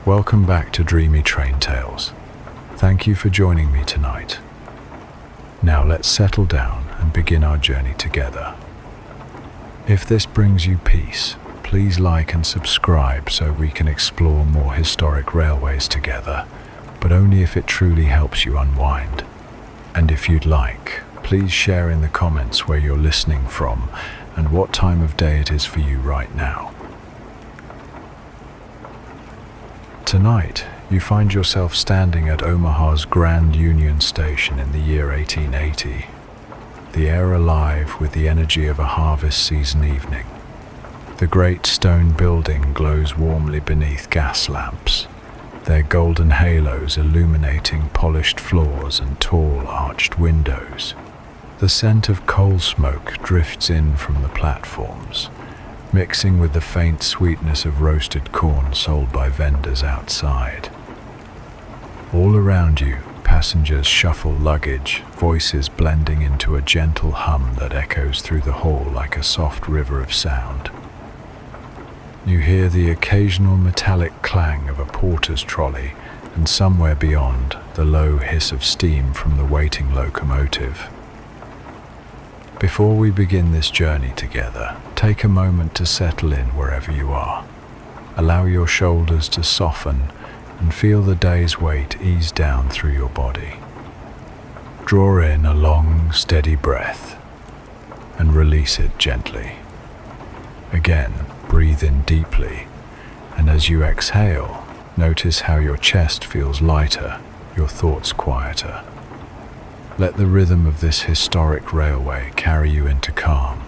Welcome back to Dreamy Train Tales. Thank you for joining me tonight. Now let's settle down and begin our journey together. If this brings you peace, please like and subscribe so we can explore more historic railways together, but only if it truly helps you unwind. And if you'd like, please share in the comments where you're listening from and what time of day it is for you right now. Tonight, you find yourself standing at Omaha's Grand Union Station in the year 1880, the air alive with the energy of a harvest season evening. The great stone building glows warmly beneath gas lamps, their golden halos illuminating polished floors and tall arched windows. The scent of coal smoke drifts in from the platforms, mixing with the faint sweetness of roasted corn sold by vendors outside. All around you, passengers shuffle luggage, voices blending into a gentle hum that echoes through the hall like a soft river of sound. You hear the occasional metallic clang of a porter's trolley, and somewhere beyond, the low hiss of steam from the waiting locomotive. Before we begin this journey together, take a moment to settle in wherever you are. Allow your shoulders to soften and feel the day's weight ease down through your body. Draw in a long, steady breath and release it gently. Again, breathe in deeply, and as you exhale, notice how your chest feels lighter, your thoughts quieter. Let the rhythm of this historic railway carry you into calm.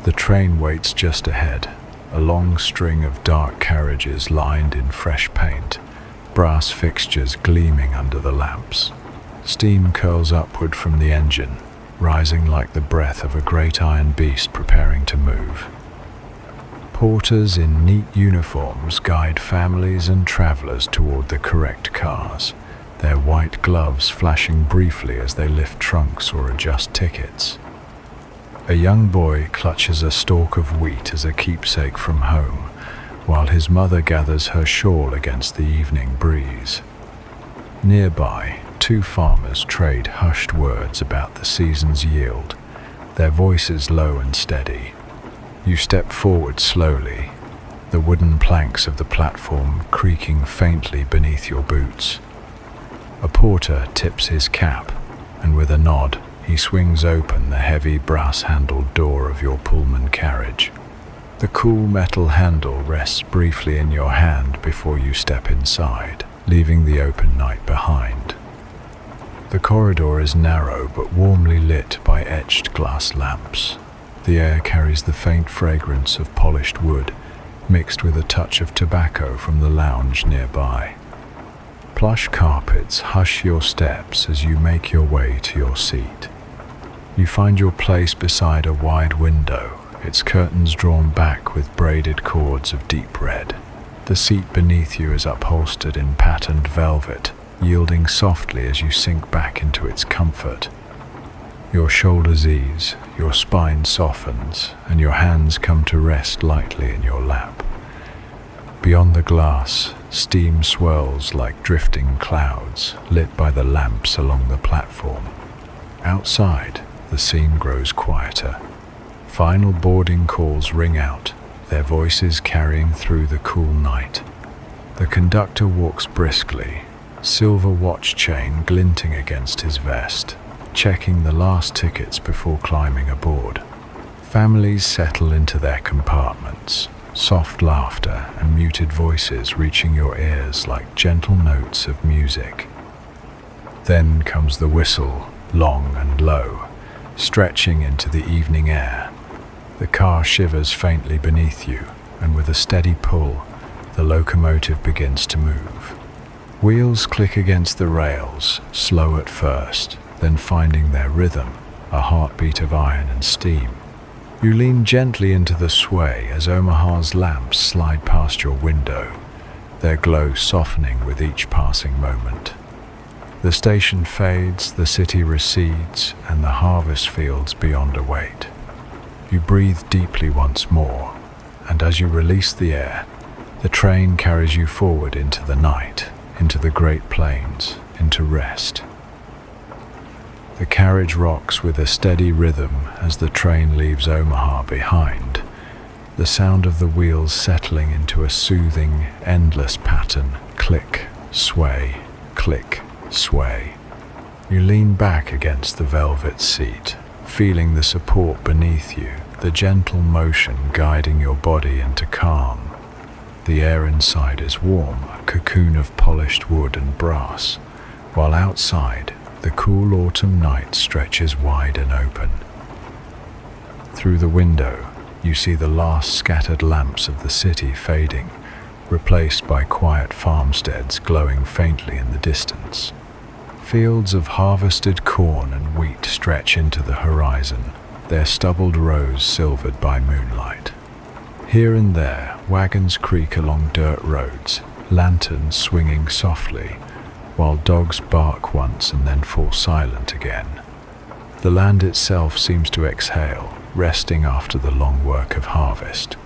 The train waits just ahead, a long string of dark carriages lined in fresh paint, brass fixtures gleaming under the lamps. Steam curls upward from the engine, rising like the breath of a great iron beast preparing to move. Porters in neat uniforms guide families and travelers toward the correct cars, their white gloves flashing briefly as they lift trunks or adjust tickets. A young boy clutches a stalk of wheat as a keepsake from home, while his mother gathers her shawl against the evening breeze. Nearby, two farmers trade hushed words about the season's yield, their voices low and steady. You step forward slowly, the wooden planks of the platform creaking faintly beneath your boots. A porter tips his cap, and with a nod, he swings open the heavy brass-handled door of your Pullman carriage. The cool metal handle rests briefly in your hand before you step inside, leaving the open night behind. The corridor is narrow but warmly lit by etched glass lamps. The air carries the faint fragrance of polished wood, mixed with a touch of tobacco from the lounge nearby. Plush carpets hush your steps as you make your way to your seat. You find your place beside a wide window, its curtains drawn back with braided cords of deep red. The seat beneath you is upholstered in patterned velvet, yielding softly as you sink back into its comfort. Your shoulders ease, your spine softens, and your hands come to rest lightly in your lap. Beyond the glass, steam swirls like drifting clouds, lit by the lamps along the platform. Outside, the scene grows quieter. Final boarding calls ring out, their voices carrying through the cool night. The conductor walks briskly, silver watch chain glinting against his vest, checking the last tickets before climbing aboard. Families settle into their compartments, soft laughter and muted voices reaching your ears like gentle notes of music. Then comes the whistle, long and low, stretching into the evening air. The car shivers faintly beneath you, and with a steady pull, the locomotive begins to move. Wheels click against the rails, slow at first, then finding their rhythm, a heartbeat of iron and steam. You lean gently into the sway as Omaha's lamps slide past your window, their glow softening with each passing moment. The station fades, the city recedes, and the harvest fields beyond await. You breathe deeply once more, and as you release the air, The train carries you forward into the night, into the Great Plains, into rest. The carriage rocks with a steady rhythm as the train leaves Omaha behind, the sound of the wheels settling into a soothing, endless pattern, click, sway, click, sway. You lean back against the velvet seat, feeling the support beneath you, the gentle motion guiding your body into calm. The air inside is warm, a cocoon of polished wood and brass, while outside, the cool autumn night stretches wide and open. Through the window, you see the last scattered lamps of the city fading, replaced by quiet farmsteads glowing faintly in the distance. Fields of harvested corn and wheat stretch into the horizon, their stubbled rows silvered by moonlight. Here and there, wagons creak along dirt roads, lanterns swinging softly, while dogs bark once and then fall silent again. The land itself seems to exhale, resting after the long work of harvest.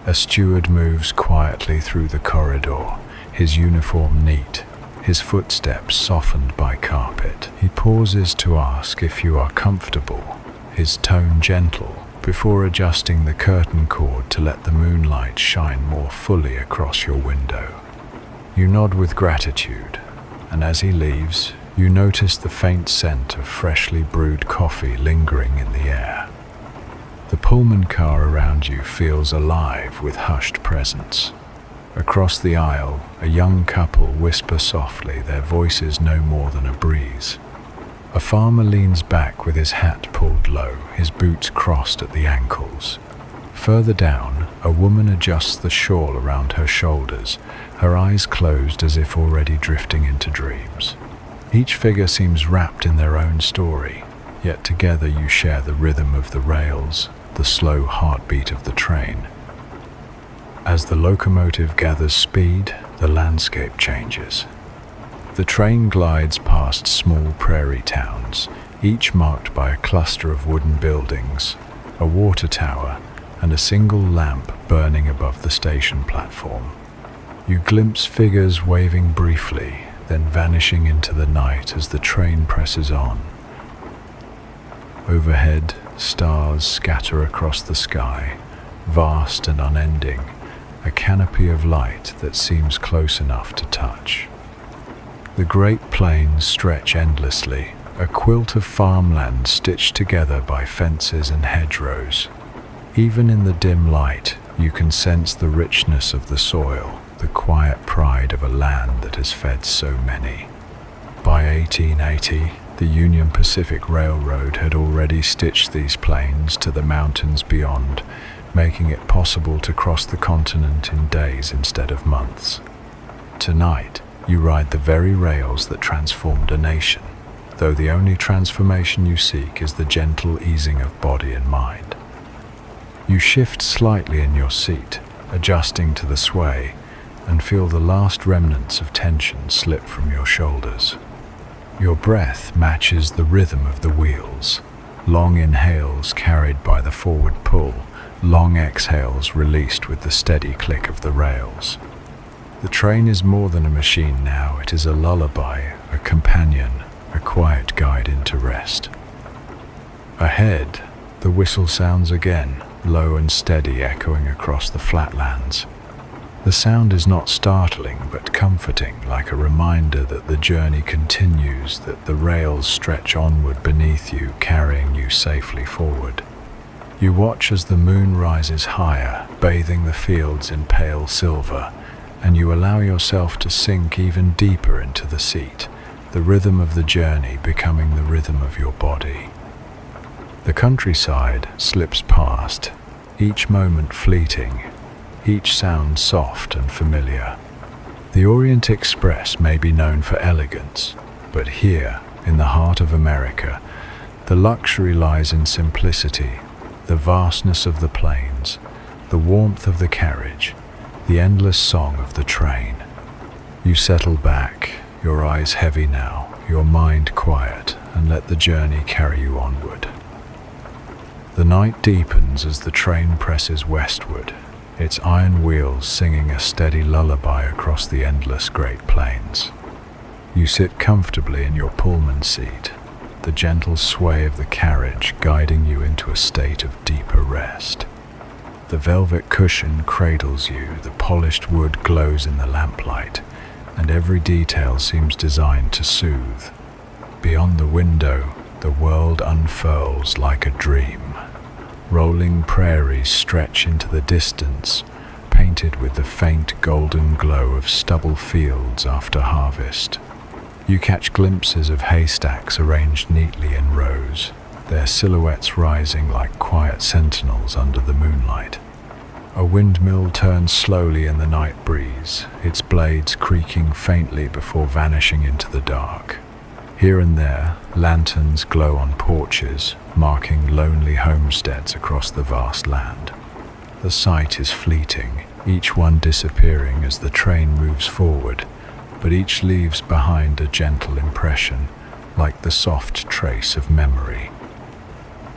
A steward moves quietly through the corridor, his uniform neat, his footsteps softened by carpet. He pauses to ask if you are comfortable, his tone gentle, before adjusting the curtain cord to let the moonlight shine more fully across your window. You nod with gratitude, and as he leaves, you notice the faint scent of freshly brewed coffee lingering in the air. The Pullman car around you feels alive with hushed presence. Across the aisle, a young couple whisper softly, their voices no more than a breeze. A farmer leans back with his hat pulled low, his boots crossed at the ankles. Further down, a woman adjusts the shawl around her shoulders, her eyes closed as if already drifting into dreams. Each figure seems wrapped in their own story, yet together you share the rhythm of the rails, the slow heartbeat of the train. As the locomotive gathers speed, the landscape changes. The train glides past small prairie towns, each marked by a cluster of wooden buildings, a water tower, and a single lamp burning above the station platform. You glimpse figures waving briefly, then vanishing into the night as the train presses on. Overhead, stars scatter across the sky, vast and unending, a canopy of light that seems close enough to touch. The Great Plains stretch endlessly, a quilt of farmland stitched together by fences and hedgerows. Even in the dim light, you can sense the richness of the soil, the quiet pride of a land that has fed so many. By 1880, the Union Pacific Railroad had already stitched these plains to the mountains beyond, making it possible to cross the continent in days instead of months. Tonight, you ride the very rails that transformed a nation, though the only transformation you seek is the gentle easing of body and mind. You shift slightly in your seat, adjusting to the sway, and feel the last remnants of tension slip from your shoulders. Your breath matches the rhythm of the wheels, long inhales carried by the forward pull, long exhales released with the steady click of the rails. The train is more than a machine now, it is a lullaby, a companion, a quiet guide into rest. Ahead, the whistle sounds again, low and steady, echoing across the flatlands. The sound is not startling but comforting, like a reminder that the journey continues, that the rails stretch onward beneath you, carrying you safely forward. You watch as the moon rises higher, bathing the fields in pale silver, and you allow yourself to sink even deeper into the seat, the rhythm of the journey becoming the rhythm of your body. The countryside slips past, each moment fleeting, each sound soft and familiar. The Orient Express may be known for elegance, but here, in the heart of America, the luxury lies in simplicity, the vastness of the plains, the warmth of the carriage, the endless song of the train. You settle back, your eyes heavy now, your mind quiet, and let the journey carry you onward. The night deepens as the train presses westward, its iron wheels singing a steady lullaby across the endless Great Plains. You sit comfortably in your Pullman seat, the gentle sway of the carriage guiding you into a state of deeper rest. The velvet cushion cradles you, the polished wood glows in the lamplight, and every detail seems designed to soothe. Beyond the window, the world unfurls like a dream. Rolling prairies stretch into the distance, painted with the faint golden glow of stubble fields after harvest. You catch glimpses of haystacks arranged neatly in rows, their silhouettes rising like quiet sentinels under the moonlight. A windmill turns slowly in the night breeze, its blades creaking faintly before vanishing into the dark. Here and there, lanterns glow on porches, marking lonely homesteads across the vast land. The sight is fleeting, each one disappearing as the train moves forward, but each leaves behind a gentle impression, like the soft trace of memory.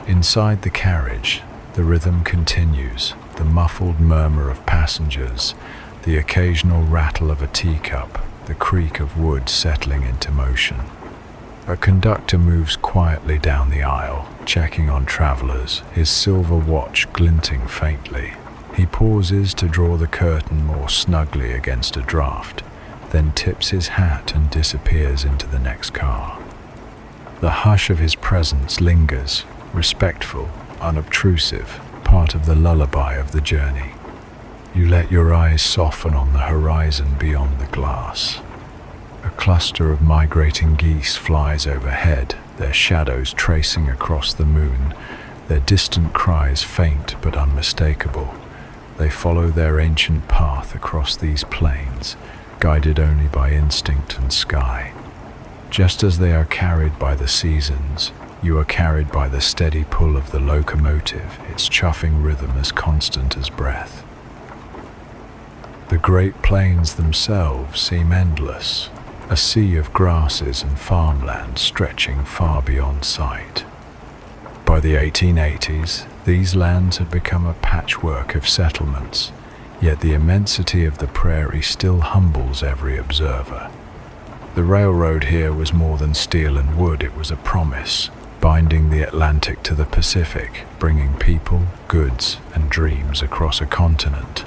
Inside the carriage, the rhythm continues, the muffled murmur of passengers, the occasional rattle of a teacup, the creak of wood settling into motion. A conductor moves quietly down the aisle, checking on travelers, his silver watch glinting faintly. He pauses to draw the curtain more snugly against a draft, then tips his hat and disappears into the next car. The hush of his presence lingers, respectful, unobtrusive, part of the lullaby of the journey. You let your eyes soften on the horizon beyond the glass. A cluster of migrating geese flies overhead, their shadows tracing across the moon, their distant cries faint but unmistakable. They follow their ancient path across these plains, guided only by instinct and sky. Just as they are carried by the seasons, you are carried by the steady pull of the locomotive, its chuffing rhythm as constant as breath. The Great Plains themselves seem endless, a sea of grasses and farmland stretching far beyond sight. By the 1880s, these lands had become a patchwork of settlements, yet the immensity of the prairie still humbles every observer. The railroad here was more than steel and wood, it was a promise, binding the Atlantic to the Pacific, bringing people, goods, and dreams across a continent.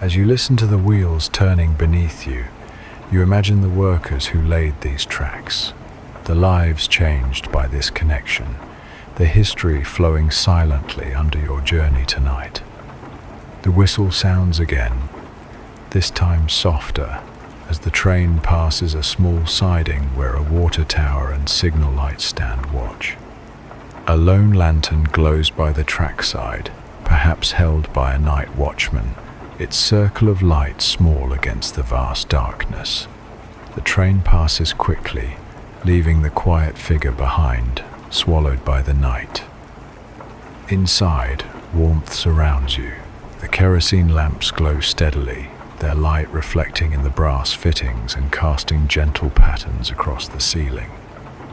As you listen to the wheels turning beneath you, you imagine the workers who laid these tracks, the lives changed by this connection, the history flowing silently under your journey tonight. The whistle sounds again, this time softer, as the train passes a small siding where a water tower and signal lights stand watch. A lone lantern glows by the trackside, perhaps held by a night watchman, its circle of light small against the vast darkness. The train passes quickly, leaving the quiet figure behind, swallowed by the night. Inside, warmth surrounds you. The kerosene lamps glow steadily, their light reflecting in the brass fittings and casting gentle patterns across the ceiling.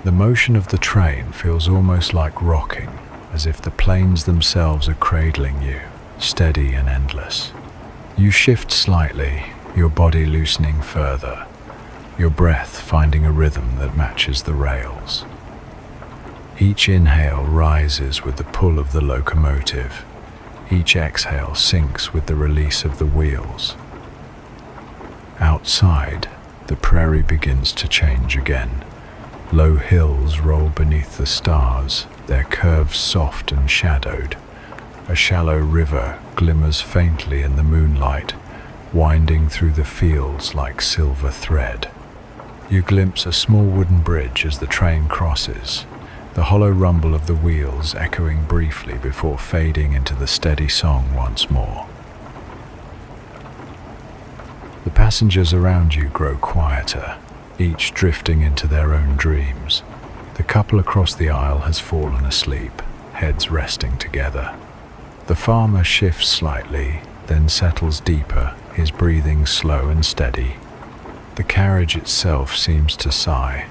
The motion of the train feels almost like rocking, as if the plains themselves are cradling you, steady and endless. You shift slightly, your body loosening further, your breath finding a rhythm that matches the rails. Each inhale rises with the pull of the locomotive. Each exhale sinks with the release of the wheels. Outside, the prairie begins to change again. Low hills roll beneath the stars, their curves soft and shadowed. A shallow river glimmers faintly in the moonlight, winding through the fields like silver thread. You glimpse a small wooden bridge as the train crosses, the hollow rumble of the wheels echoing briefly before fading into the steady song once more. The passengers around you grow quieter, each drifting into their own dreams. The couple across the aisle has fallen asleep, heads resting together. The farmer shifts slightly, then settles deeper, his breathing slow and steady. The carriage itself seems to sigh,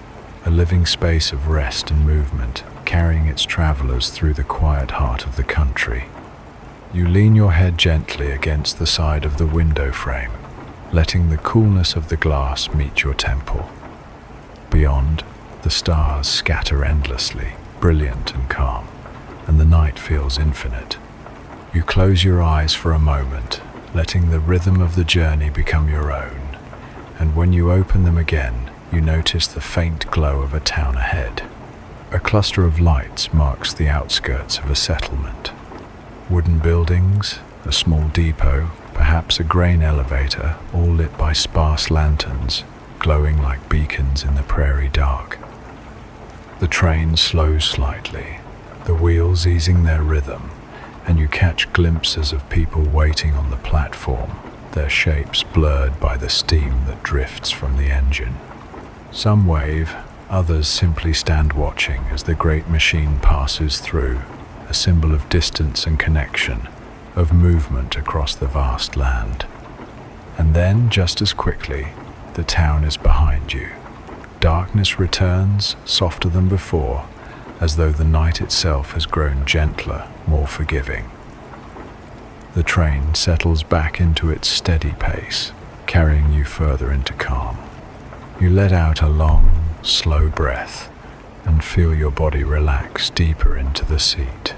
a living space of rest and movement, carrying its travelers through the quiet heart of the country. You lean your head gently against the side of the window frame, letting the coolness of the glass meet your temple. Beyond, the stars scatter endlessly, brilliant and calm, and the night feels infinite. You close your eyes for a moment, letting the rhythm of the journey become your own, and when you open them again, you notice the faint glow of a town ahead. A cluster of lights marks the outskirts of a settlement. Wooden buildings, a small depot, perhaps a grain elevator, all lit by sparse lanterns, glowing like beacons in the prairie dark. The train slows slightly, the wheels easing their rhythm, and you catch glimpses of people waiting on the platform, their shapes blurred by the steam that drifts from the engine. Some wave, others simply stand watching as the great machine passes through, a symbol of distance and connection, of movement across the vast land. And then, just as quickly, the town is behind you. Darkness returns, softer than before, as though the night itself has grown gentler, more forgiving. The train settles back into its steady pace, carrying you further into calm. You let out a long, slow breath and feel your body relax deeper into the seat.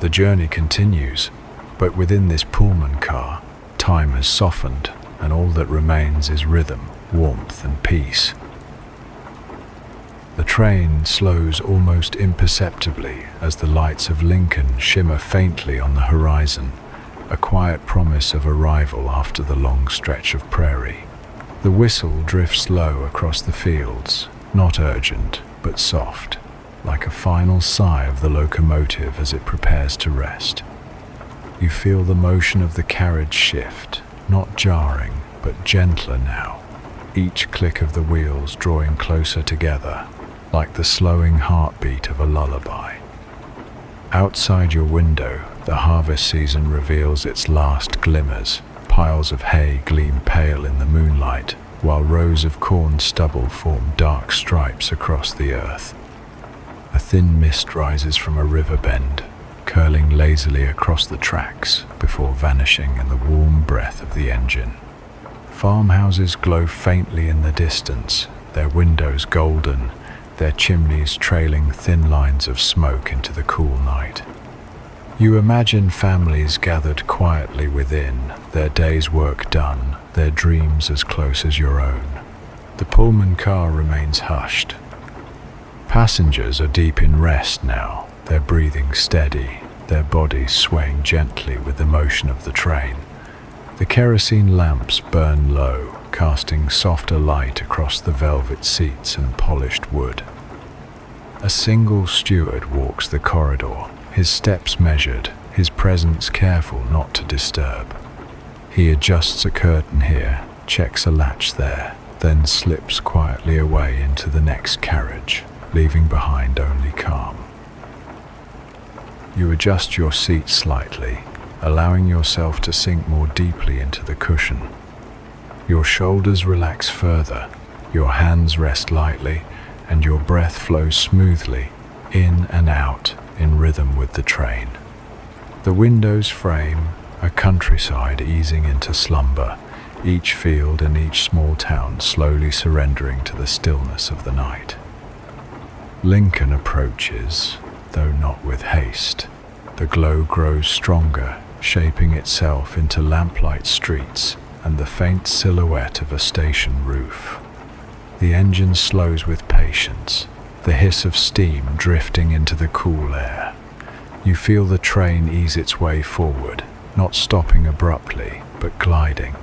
The journey continues, but within this Pullman car, time has softened, and all that remains is rhythm, warmth, and peace. The train slows almost imperceptibly as the lights of Lincoln shimmer faintly on the horizon, a quiet promise of arrival after the long stretch of prairie. The whistle drifts low across the fields, not urgent, but soft, like a final sigh of the locomotive as it prepares to rest. You feel the motion of the carriage shift, not jarring, but gentler now, each click of the wheels drawing closer together, like the slowing heartbeat of a lullaby. Outside your window, the harvest season reveals its last glimmers. Piles of hay gleam pale in the moonlight, while rows of corn stubble form dark stripes across the earth. A thin mist rises from a river bend, curling lazily across the tracks before vanishing in the warm breath of the engine. Farmhouses glow faintly in the distance, their windows golden, their chimneys trailing thin lines of smoke into the cool night. You imagine families gathered quietly within, their day's work done, their dreams as close as your own. The Pullman car remains hushed. Passengers are deep in rest now, their breathing steady, their bodies swaying gently with the motion of the train. The kerosene lamps burn low, casting softer light across the velvet seats and polished wood. A single steward walks the corridor, his steps measured, his presence careful not to disturb. He adjusts a curtain here, checks a latch there, then slips quietly away into the next carriage, leaving behind only calm. You adjust your seat slightly, allowing yourself to sink more deeply into the cushion. Your shoulders relax further, your hands rest lightly, and your breath flows smoothly, in and out, in rhythm with the train. The windows frame a countryside easing into slumber, each field and each small town slowly surrendering to the stillness of the night. Lincoln approaches, though not with haste. The glow grows stronger, shaping itself into lamplight streets and the faint silhouette of a station roof. The engine slows with patience, the hiss of steam drifting into the cool air. You feel the train ease its way forward, not stopping abruptly, but gliding,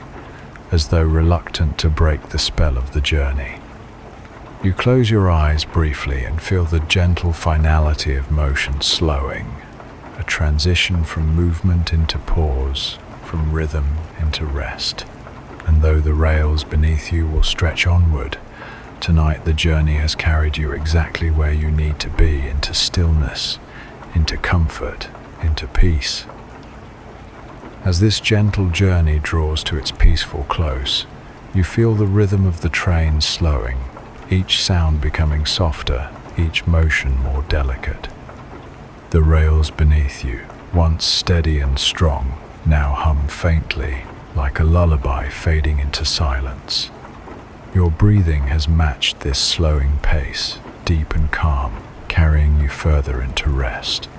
as though reluctant to break the spell of the journey. You close your eyes briefly and feel the gentle finality of motion slowing, a transition from movement into pause, from rhythm into rest. And though the rails beneath you will stretch onward, tonight the journey has carried you exactly where you need to be, into stillness, into comfort, into peace. As this gentle journey draws to its peaceful close, you feel the rhythm of the train slowing, each sound becoming softer, each motion more delicate. The rails beneath you, once steady and strong, now hum faintly, like a lullaby fading into silence. Your breathing has matched this slowing pace, deep and calm, carrying you further into rest.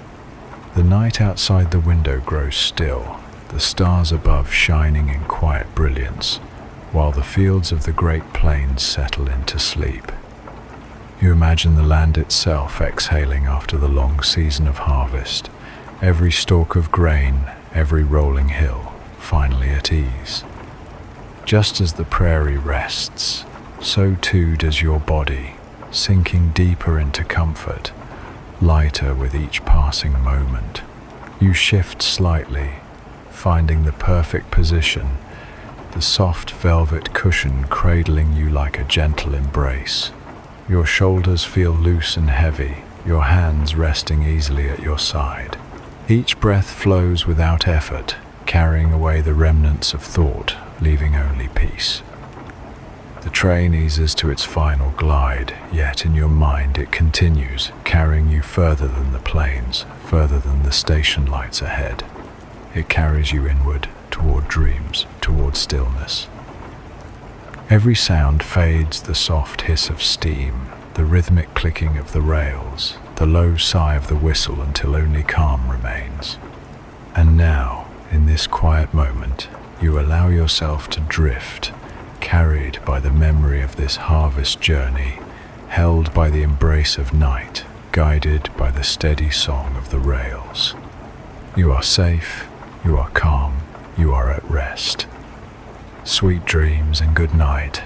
The night outside the window grows still, the stars above shining in quiet brilliance, while the fields of the Great Plains settle into sleep. You imagine the land itself exhaling after the long season of harvest, every stalk of grain, every rolling hill, finally at ease. Just as the prairie rests, so too does your body, sinking deeper into comfort, lighter with each passing moment. You shift slightly, finding the perfect position, the soft velvet cushion cradling you like a gentle embrace. Your shoulders feel loose and heavy, your hands resting easily at your side. Each breath flows without effort, carrying away the remnants of thought, leaving only peace. The train eases to its final glide, yet in your mind it continues, carrying you further than the plains, further than the station lights ahead. It carries you inward, toward dreams, toward stillness. Every sound fades, the soft hiss of steam, the rhythmic clicking of the rails, the low sigh of the whistle, until only calm remains. And now, in this quiet moment, you allow yourself to drift, carried by the memory of this harvest journey, held by the embrace of night, guided by the steady song of the rails. You are safe, you are calm, you are at rest. Sweet dreams and good night.